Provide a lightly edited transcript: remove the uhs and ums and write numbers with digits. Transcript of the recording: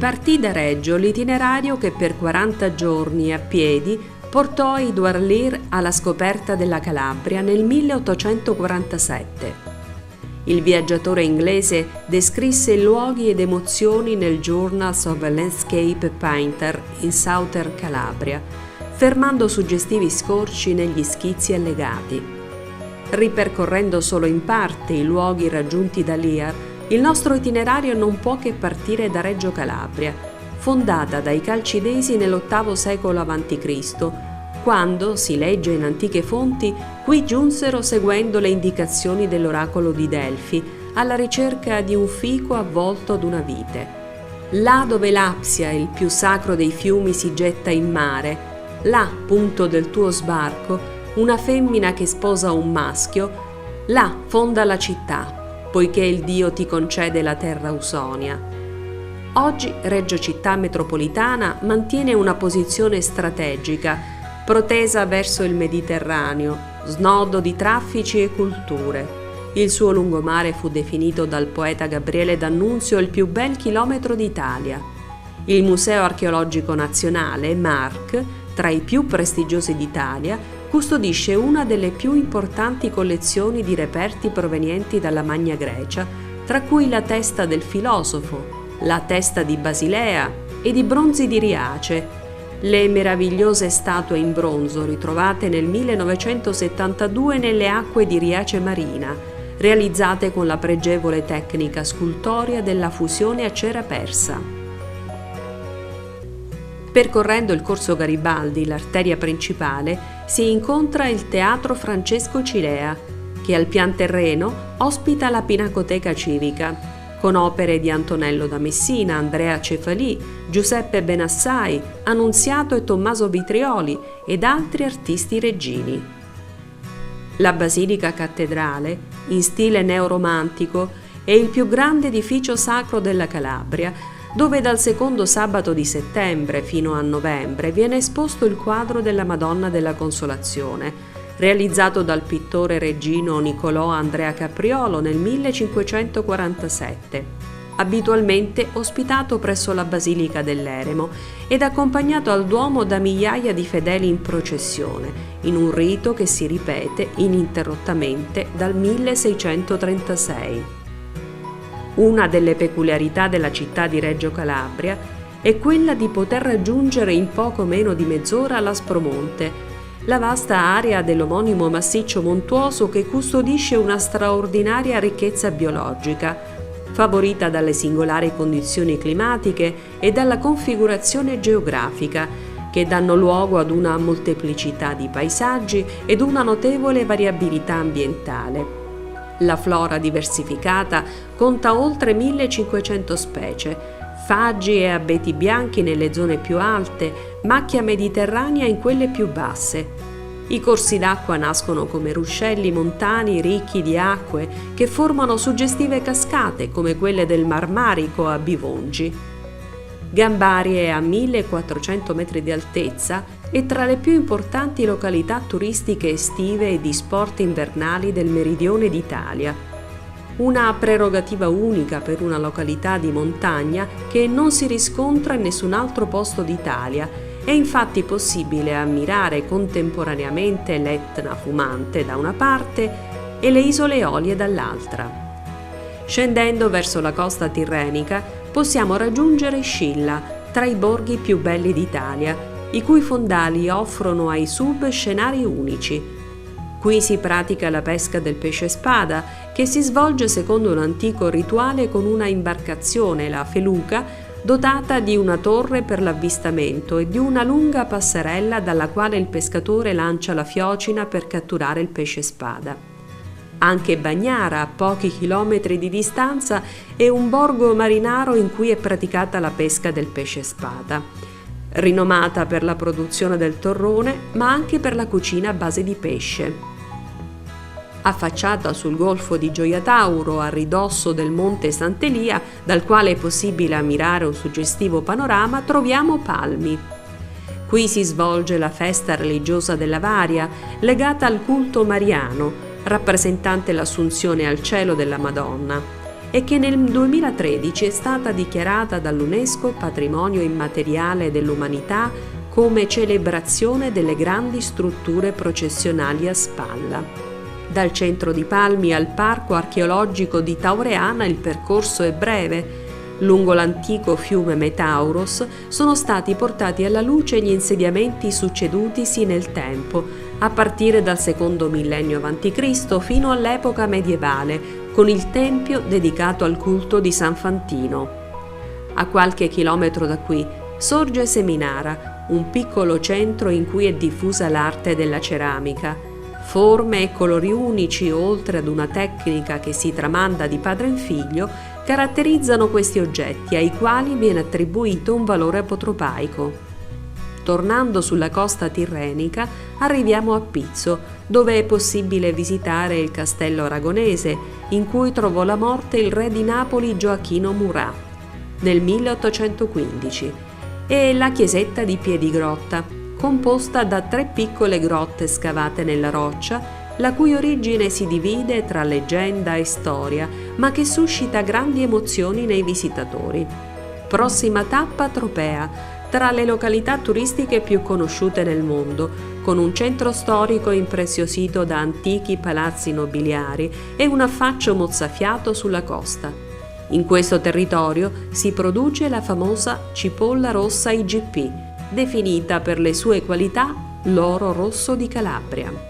Partì da Reggio l'itinerario che per 40 giorni a piedi portò Édouard Lear alla scoperta della Calabria nel 1847. Il viaggiatore inglese descrisse luoghi ed emozioni nel Journals of a Landscape Painter in Southern Calabria, fermando suggestivi scorci negli schizzi allegati. Ripercorrendo solo in parte i luoghi raggiunti da Lear, il nostro itinerario non può che partire da Reggio Calabria, fondata dai Calcidesi nell'VIII secolo a.C., quando, si legge in antiche fonti, qui giunsero seguendo le indicazioni dell'oracolo di Delfi, alla ricerca di un fico avvolto ad una vite. Là dove l'Apsia, il più sacro dei fiumi, si getta in mare, là, punto del tuo sbarco, una femmina che sposa un maschio, là fonda la città, poiché il Dio ti concede la terra Ausonia. Oggi Reggio Città metropolitana mantiene una posizione strategica, protesa verso il Mediterraneo, snodo di traffici e culture. Il suo lungomare fu definito dal poeta Gabriele D'Annunzio il più bel chilometro d'Italia. Il Museo Archeologico Nazionale, MARC, tra i più prestigiosi d'Italia, custodisce una delle più importanti collezioni di reperti provenienti dalla Magna Grecia, tra cui la testa del filosofo, la testa di Basilea ed i bronzi di Riace, le meravigliose statue in bronzo ritrovate nel 1972 nelle acque di Riace Marina, realizzate con la pregevole tecnica scultoria della fusione a cera persa. Percorrendo il Corso Garibaldi, l'arteria principale, si incontra il Teatro Francesco Cilea, che al pian terreno ospita la Pinacoteca Civica, con opere di Antonello da Messina, Andrea Cefalì, Giuseppe Benassai, Annunziato e Tommaso Vitrioli ed altri artisti reggini. La Basilica Cattedrale, in stile neoromantico, è il più grande edificio sacro della Calabria, dove dal secondo sabato di settembre fino a novembre viene esposto il quadro della Madonna della Consolazione, realizzato dal pittore reggino Niccolò Andrea Capriolo nel 1547, abitualmente ospitato presso la Basilica dell'Eremo ed accompagnato al Duomo da migliaia di fedeli in processione, in un rito che si ripete ininterrottamente dal 1636. Una delle peculiarità della città di Reggio Calabria è quella di poter raggiungere in poco meno di mezz'ora l'Aspromonte, la vasta area dell'omonimo massiccio montuoso che custodisce una straordinaria ricchezza biologica, favorita dalle singolari condizioni climatiche e dalla configurazione geografica, che danno luogo ad una molteplicità di paesaggi ed una notevole variabilità ambientale. La flora diversificata conta oltre 1500 specie, faggi e abeti bianchi nelle zone più alte, macchia mediterranea in quelle più basse. I corsi d'acqua nascono come ruscelli montani ricchi di acque che formano suggestive cascate come quelle del Marmarico a Bivongi. Gambari è a 1400 metri di altezza e tra le più importanti località turistiche estive e di sport invernali del meridione d'Italia. Una prerogativa unica per una località di montagna che non si riscontra in nessun altro posto d'Italia. È infatti possibile ammirare contemporaneamente l'Etna fumante da una parte e le isole Eolie dall'altra. Scendendo verso la costa tirrenica possiamo raggiungere Scilla, tra i borghi più belli d'Italia, i cui fondali offrono ai sub scenari unici. Qui si pratica la pesca del pesce spada, che si svolge secondo un antico rituale con una imbarcazione, la feluca, dotata di una torre per l'avvistamento e di una lunga passerella dalla quale il pescatore lancia la fiocina per catturare il pesce spada. Anche Bagnara, a pochi chilometri di distanza, è un borgo marinaro in cui è praticata la pesca del pesce spada, rinomata per la produzione del torrone, ma anche per la cucina a base di pesce. Affacciata sul golfo di Gioia Tauro, a ridosso del monte Sant'Elia, dal quale è possibile ammirare un suggestivo panorama, troviamo Palmi. Qui si svolge la festa religiosa della Varia, legata al culto mariano, rappresentante l'assunzione al cielo della Madonna. e che nel 2013 è stata dichiarata dall'UNESCO Patrimonio Immateriale dell'Umanità come celebrazione delle grandi strutture processionali a spalla. Dal centro di Palmi al parco archeologico di Taureana il percorso è breve. Lungo l'antico fiume Metauros sono stati portati alla luce gli insediamenti succedutisi nel tempo, a partire dal secondo millennio a.C. fino all'epoca medievale, con il tempio dedicato al culto di San Fantino. A qualche chilometro da qui sorge Seminara, un piccolo centro in cui è diffusa l'arte della ceramica. Forme e colori unici, oltre ad una tecnica che si tramanda di padre in figlio, caratterizzano questi oggetti ai quali viene attribuito un valore apotropaico. Tornando sulla costa tirrenica, arriviamo a Pizzo, dove è possibile visitare il castello aragonese, in cui trovò la morte il re di Napoli Gioacchino Murat nel 1815, e la chiesetta di Piedigrotta, composta da 3 piccole grotte scavate nella roccia, la cui origine si divide tra leggenda e storia, ma che suscita grandi emozioni nei visitatori. Prossima tappa Tropea, tra le località turistiche più conosciute nel mondo, con un centro storico impreziosito da antichi palazzi nobiliari e un affaccio mozzafiato sulla costa. In questo territorio si produce la famosa cipolla rossa IGP, definita per le sue qualità l'oro rosso di Calabria.